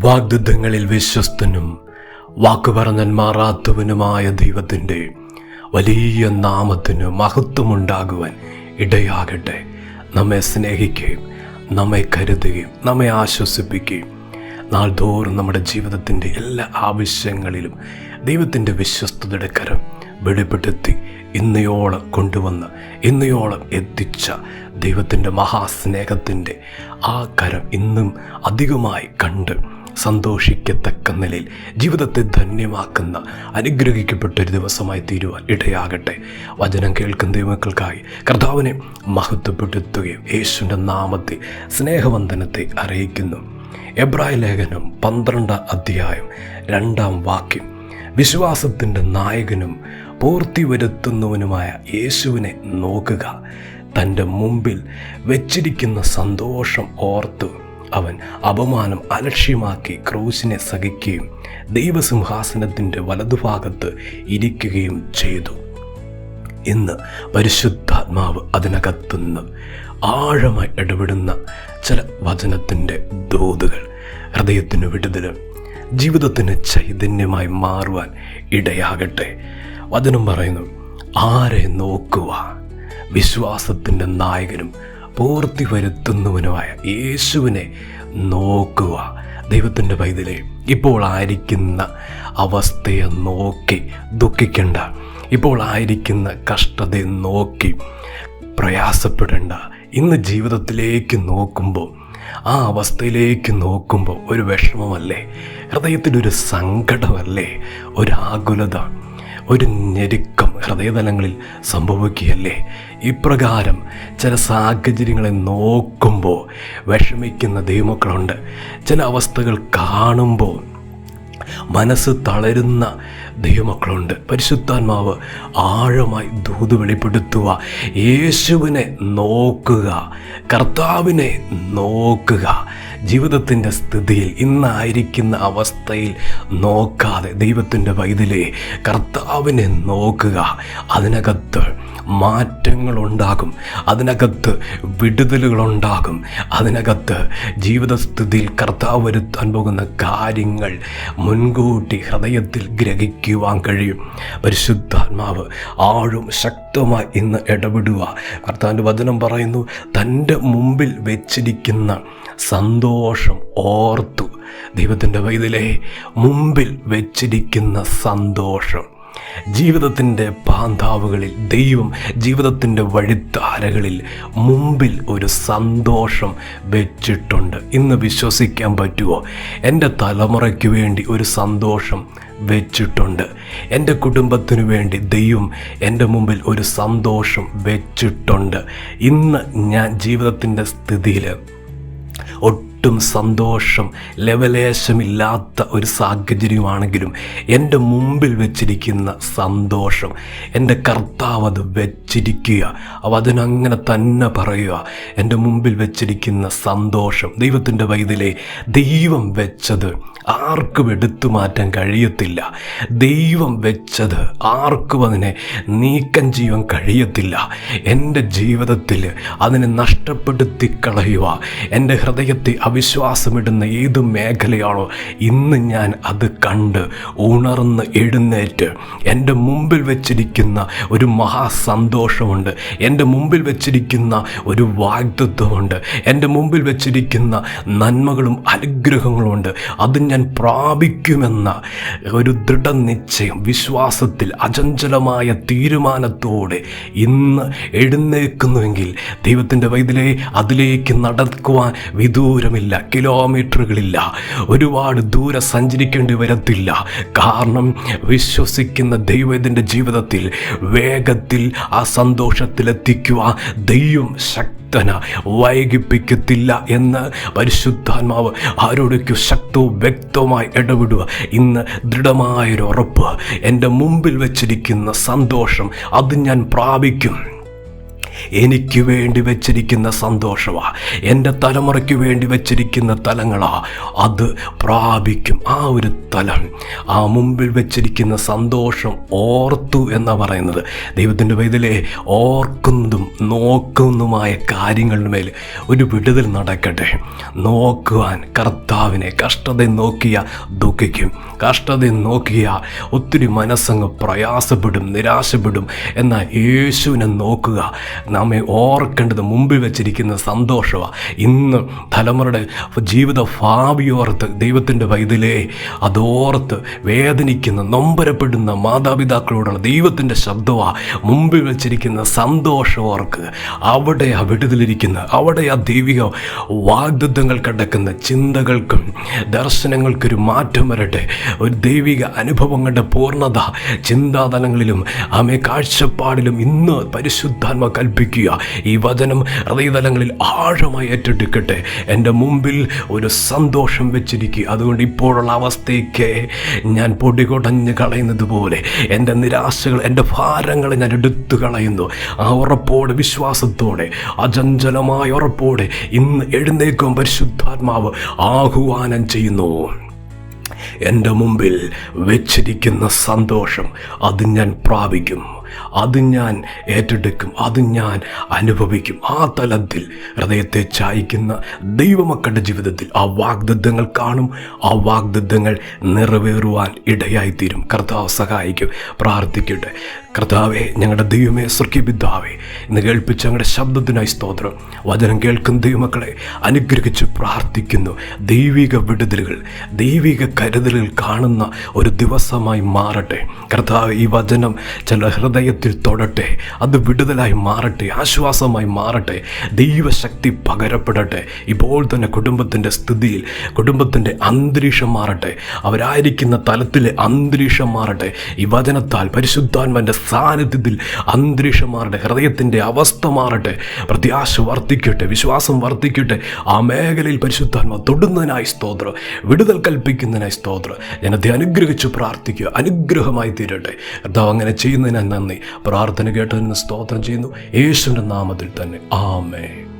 വാഗ്ദത്തങ്ങളിൽ വിശ്വസ്തനും വാക്കുപറഞ്ഞാൽ മാറാത്തവനുമായ ദൈവത്തിൻ്റെ വലിയ നാമത്തിന് മഹത്വമുണ്ടാകുവാൻ ഇടയാകട്ടെ. നമ്മെ സ്നേഹിക്കുകയും നമ്മെ കരുതുകയും നമ്മെ ആശ്വസിപ്പിക്കുകയും നാൾതോറും നമ്മുടെ ജീവിതത്തിൻ്റെ എല്ലാ ആവശ്യങ്ങളിലും ദൈവത്തിൻ്റെ വിശ്വസ്തതയുടെ കരം വെളിപ്പെടുത്തി ഇന്നയോളം കൊണ്ടുവന്ന് ഇന്നയോളം എത്തിച്ച ദൈവത്തിൻ്റെ മഹാസ്നേഹത്തിൻ്റെ ആ കരം ഇന്നും അധികമായി കണ്ട് സന്തോഷിക്കത്തക്ക നിലയിൽ ജീവിതത്തെ ധന്യമാക്കുന്ന അനുഗ്രഹിക്കപ്പെട്ടൊരു ദിവസമായി തീരുവാൻ ഇടയാകട്ടെ. വചനം കേൾക്കുന്ന ദൈവമക്കൾക്കായി കർത്താവിനെ മഹത്വപ്പെടുത്തുകയും യേശുവിൻ്റെ നാമത്തെ സ്നേഹവന്ദനത്തെ അറിയിക്കുന്നു. എബ്രായ ലേഖനം 12 അധ്യായം 2 വാക്യം, വിശ്വാസത്തിൻ്റെ നായകനും പൂർത്തി വരുത്തുന്നവനുമായ യേശുവിനെ നോക്കുക. തൻ്റെ മുമ്പിൽ വെച്ചിരിക്കുന്ന സന്തോഷം ഓർത്ത് അവൻ അപമാനം അലക്ഷ്യമാക്കി ക്രൂശിനെ സഹിക്കുകയും ദൈവസിംഹാസനത്തിൻ്റെ വലതുഭാഗത്ത് ഇരിക്കുകയും ചെയ്തു. ഇന്ന് പരിശുദ്ധാത്മാവ് അതിനകത്തുനിന്ന് ആഴമായി ഇടപെടുന്ന ചില വചനത്തിൻ്റെ ദൂതുകൾ ഹൃദയത്തിന് വിടുതലും ജീവിതത്തിന് ചൈതന്യമായി മാറുവാൻ ഇടയാകട്ടെ. വചനം പറയുന്നു, ആരെ നോക്കുക? വിശ്വാസത്തിൻ്റെ നായകനും പൂർത്തി വരുത്തുന്നവനുമായ യേശുവിനെ നോക്കുക. ദൈവത്തിൻ്റെ പൈതലേ, ഇപ്പോൾ ആയിരിക്കുന്ന അവസ്ഥയെ നോക്കി ദുഃഖിക്കേണ്ട. ഇപ്പോൾ ആയിരിക്കുന്ന കഷ്ടതയെ നോക്കി പ്രയാസപ്പെടേണ്ട. ഇന്ന് ജീവിതത്തിലേക്ക് നോക്കുമ്പോൾ, ആ അവസ്ഥയിലേക്ക് നോക്കുമ്പോൾ ഒരു വിഷമമല്ലേ, ഹൃദയത്തിലൊരു സങ്കടമല്ലേ, ഒരു ആകുലത, ഒരു ഞെരുക്കം ഹൃദയതലങ്ങളിൽ സംഭവിക്കുകയല്ലേ? ഇപ്രകാരം ചില സാഹചര്യങ്ങളെ നോക്കുമ്പോൾ വിഷമിക്കുന്ന ദൈവമക്കളുണ്ട്. ചില അവസ്ഥകൾ കാണുമ്പോൾ മനസ്സ് തളരുന്ന ദൈവമക്കളുണ്ട്. പരിശുദ്ധാത്മാവ് ആഴമായി ദൂത് വെളിപ്പെടുത്തുക. യേശുവിനെ നോക്കുക, കർത്താവിനെ നോക്കുക. ജീവിതത്തിൻ്റെ സ്ഥിതിയിൽ ഇന്നായിരിക്കുന്ന അവസ്ഥയിൽ നോക്കാതെ ദൈവത്തിൻ്റെ പൈതലേ, കർത്താവിനെ നോക്കുക. അതിനകത്ത് മാറ്റങ്ങളുണ്ടാകും, അതിനകത്ത് വിടുതലുകളുണ്ടാകും, അതിനകത്ത് ജീവിതസ്ഥിതിയിൽ കർത്താവ് വരുത്താൻ പോകുന്ന കാര്യങ്ങൾ മുൻകൂട്ടി ഹൃദയത്തിൽ ഗ്രഹിക്കുവാൻ കഴിയും. പരിശുദ്ധാത്മാവ് ആഴും ശക്തമായി ഇന്ന് ഇടപെടുക. കർത്താവിൻ്റെ വചനം പറയുന്നു, തൻ്റെ മുമ്പിൽ വെച്ചിരിക്കുന്ന സന്തോഷം ഓർത്തു. ദൈവത്തിൻ്റെ പൈതലേ, മുമ്പിൽ വെച്ചിരിക്കുന്ന സന്തോഷം, ജീവിതത്തിൻ്റെ പാന്താവുകളിൽ ദൈവം ജീവിതത്തിൻ്റെ വഴിത്താരകളിൽ മുമ്പിൽ ഒരു സന്തോഷം വെച്ചിട്ടുണ്ട്. ഇന്ന് വിശ്വസിക്കാൻ പറ്റുമോ? എൻ്റെ തലമുറയ്ക്ക് വേണ്ടി ഒരു സന്തോഷം വെച്ചിട്ടുണ്ട്. എൻ്റെ കുടുംബത്തിനു വേണ്ടി ദൈവം എൻ്റെ മുമ്പിൽ ഒരു സന്തോഷം വെച്ചിട്ടുണ്ട്. ഇന്ന് ഞാൻ ജീവിതത്തിൻ്റെ സ്ഥിതിയിൽ ഒട്ടും സന്തോഷം ലവലേശമില്ലാത്ത ഒരു സാഹചര്യമാണെങ്കിലും എൻ്റെ മുമ്പിൽ വെച്ചിരിക്കുന്ന സന്തോഷം എൻ്റെ കർത്താവ് അത് വെച്ചിരിക്കുക. അതിനങ്ങനെ തന്നെ പറയുക. എൻ്റെ മുമ്പിൽ വെച്ചിരിക്കുന്ന സന്തോഷം, ദൈവത്തിൻ്റെ പൈതലേ, ദൈവം വെച്ചത് ആർക്കും എടുത്തു മാറ്റാൻ കഴിയത്തില്ല. ദൈവം വെച്ചത് ആർക്കും അതിനെ നീക്കം ചെയ്യാൻ കഴിയത്തില്ല. എൻ്റെ ജീവിതത്തിൽ അതിനെ നഷ്ടപ്പെടുത്തി കളയുക. എൻ്റെ ഹൃദയത്തെ അവിശ്വാസമിടുന്ന ഏത് മേഖലയാണോ, ഇന്ന് ഞാൻ അത് കണ്ട് ഉണർന്ന് എഴുന്നേറ്റ് എൻ്റെ മുമ്പിൽ വെച്ചിരിക്കുന്ന ഒരു മഹാസന്തോഷമുണ്ട്, എൻ്റെ മുമ്പിൽ വെച്ചിരിക്കുന്ന ഒരു വാഗ്ദത്വമുണ്ട്, എൻ്റെ മുമ്പിൽ വെച്ചിരിക്കുന്ന നന്മകളും അനുഗ്രഹങ്ങളുമുണ്ട്, അത് ഞാൻ പ്രാപിക്കുമെന്ന ഒരു ദൃഢനിശ്ചയം, വിശ്വാസത്തിൽ അചഞ്ചലമായ തീരുമാനത്തോടെ ഇന്ന് എഴുന്നേൽക്കുന്നുവെങ്കിൽ ദൈവത്തിൻ്റെ പൈതലേ, അതിലേക്ക് നടക്കുവാൻ വിദൂരമില്ല, കിലോമീറ്ററുകളില്ല, ഒരുപാട് ദൂരെ സഞ്ചരിക്കേണ്ടി വരത്തില്ല. കാരണം വിശ്വസിക്കുന്ന ദൈവത്തിൻ്റെ ജീവിതത്തിൽ വേഗത്തിൽ ആ സന്തോഷത്തിലെത്തിക്കുവാൻ ദൈവം വൈകിപ്പിക്കത്തില്ല എന്ന് പരിശുദ്ധാത്മാവ് ആരോടൊക്കെ ശക്തവും വ്യക്തമായി ഇടപെടുക. ഇന്ന് ദൃഢമായൊരു ഉറപ്പ്, എൻ്റെ മുമ്പിൽ വെച്ചിരിക്കുന്ന സന്തോഷം അത് ഞാൻ പ്രാപിക്കും. എനിക്ക് വേണ്ടി വെച്ചിരിക്കുന്ന സന്തോഷമാ, എൻ്റെ തലമുറയ്ക്ക് വേണ്ടി വെച്ചിരിക്കുന്ന തലങ്ങളാ, അത് പ്രാപിക്കും. ആ ഒരു തലം, ആ മുമ്പിൽ വെച്ചിരിക്കുന്ന സന്തോഷം ഓർത്തു എന്നാ പറയുന്നത്. ദൈവത്തിൻ്റെ പൈതലേ, ഓർക്കുന്നതും നോക്കുന്നതുമായ കാര്യങ്ങളുടെ മേൽ ഒരു വിടുതൽ നടക്കട്ടെ. നോക്കുവാൻ കർത്താവിനെ, കഷ്ടത നോക്കിയ ദുഃഖിക്കും, കഷ്ടത നോക്കിയ ഒത്തിരി മനസ്സങ്ങ് പ്രയാസപ്പെടും, നിരാശപ്പെടും. എന്നാൽ യേശുവിനെ നോക്കുക. നമ്മെ ഓർക്കേണ്ടത് മുമ്പിൽ വെച്ചിരിക്കുന്ന സന്തോഷമാണ്. ഇന്ന് തലമുറയുടെ ജീവിത ഭാവിയോർത്ത് ദൈവത്തിൻ്റെ പൈതലേ, അതോർത്ത് വേദനിക്കുന്ന, നൊമ്പരപ്പെടുന്ന മാതാപിതാക്കളോടുള്ള ദൈവത്തിൻ്റെ ശബ്ദമാണ്. മുമ്പിൽ വെച്ചിരിക്കുന്ന സന്തോഷം ഓർക്ക്. അവിടെ ആ വിടുതലിരിക്കുന്ന, അവിടെ ആ ദൈവിക വാഗ്ദത്തങ്ങൾ കിടക്കുന്ന ചിന്തകൾക്കും ദർശനങ്ങൾക്കൊരു മാറ്റം വരട്ടെ. ഒരു ദൈവിക അനുഭവങ്ങളുടെ പൂർണ്ണത ചിന്താതലങ്ങളിലും ആമേ കാഴ്ചപ്പാടിലും ഇന്ന് പരിശുദ്ധാത്മ കൽപ്പിക്കുക. ഈ വചനം ഹൃദയതലങ്ങളിൽ ആഴമായി ഏറ്റെടുക്കട്ടെ. എൻ്റെ മുമ്പിൽ ഒരു സന്തോഷം വെച്ചിരിക്കുക. അതുകൊണ്ട് ഇപ്പോഴുള്ള അവസ്ഥയ്ക്ക് ഞാൻ പൊടികൊടഞ്ഞ് കളയുന്നത് പോലെ എൻ്റെ നിരാശകൾ, എൻ്റെ ഭാരങ്ങളെ ഞാൻ എടുത്തു കളയുന്നു. ആ ഉറപ്പോടെ, വിശ്വാസത്തോടെ, അചഞ്ചലമായ ഉറപ്പോടെ ഇന്ന് എഴുന്നേൽക്കും പരിശുദ്ധാത്മാവ് ആഹ്വാനം ചെയ്യുന്നു. എൻ്റെ മുമ്പിൽ വെച്ചിരിക്കുന്ന സന്തോഷം അത് ഞാൻ പ്രാപിക്കും, അത് ഞാൻ ഏറ്റെടുക്കും, അത് ഞാൻ അനുഭവിക്കും. ആ തലത്തിൽ ഹൃദയത്തെ ചായ്ക്കുന്ന ദൈവമക്കളുടെ ജീവിതത്തിൽ ആ വാഗ്ദത്തങ്ങൾ കാണും. ആ വാഗ്ദത്തങ്ങൾ നിറവേറുവാൻ ഇടയായിത്തീരും. കർത്താവ് സഹായിക്കും. പ്രാർത്ഥിക്കട്ടെ. കർത്താവേ, ഞങ്ങളുടെ ദൈവമേ, സ്വർഗീയപിതാവേ, ഇന്ന് കേൾപ്പിച്ച ഞങ്ങളുടെ ശബ്ദത്തിനായി സ്തോത്രം. വചനം കേൾക്കുന്ന ദൈവമക്കളെ അനുഗ്രഹിച്ച് പ്രാർത്ഥിക്കുന്നു. ദൈവിക വിടുതലുകൾ, ദൈവിക കരുതലുകൾ കാണുന്ന ഒരു ദിവസമായി മാറട്ടെ. കർത്താവ്, ഈ വചനം ചില ഹൃദയത്തിൽ തൊടട്ടെ. അത് വിടുതലായി മാറട്ടെ, ആശ്വാസമായി മാറട്ടെ, ദൈവശക്തി പകരപ്പെടട്ടെ. ഇപ്പോൾ തന്നെ കുടുംബത്തിൻ്റെ സ്ഥിതിയിൽ, കുടുംബത്തിൻ്റെ അന്തരീക്ഷം മാറട്ടെ. അവരായിരിക്കുന്ന തലത്തിലെ അന്തരീക്ഷം മാറട്ടെ. ഈ വചനത്താൽ പരിശുദ്ധാത്മാവിൻ്റെ സാന്നിധ്യത്തിൽ അന്തരീക്ഷം മാറട്ടെ. ഹൃദയത്തിൻ്റെ അവസ്ഥ മാറട്ടെ. പ്രത്യാശ വർദ്ധിക്കട്ടെ, വിശ്വാസം വർദ്ധിക്കട്ടെ. ആ മേഖലയിൽ പരിശുദ്ധാത്മ തൊടുന്നതിനായി സ്തോത്രം, വിടുതൽ കൽപ്പിക്കുന്നതിനായി സ്തോത്രം. ജനത്തെ അനുഗ്രഹിച്ച് പ്രാർത്ഥിക്കുക. അനുഗ്രഹമായി തീരട്ടെ. കർത്താവ് അങ്ങനെ ചെയ്യുന്നതിനായി നന്ദി. പ്രാർത്ഥന കേട്ടതിന് സ്തോത്രം ചെയ്യുന്നു. യേശുവിൻ്റെ നാമത്തിൽ തന്നെ. ആമേൻ.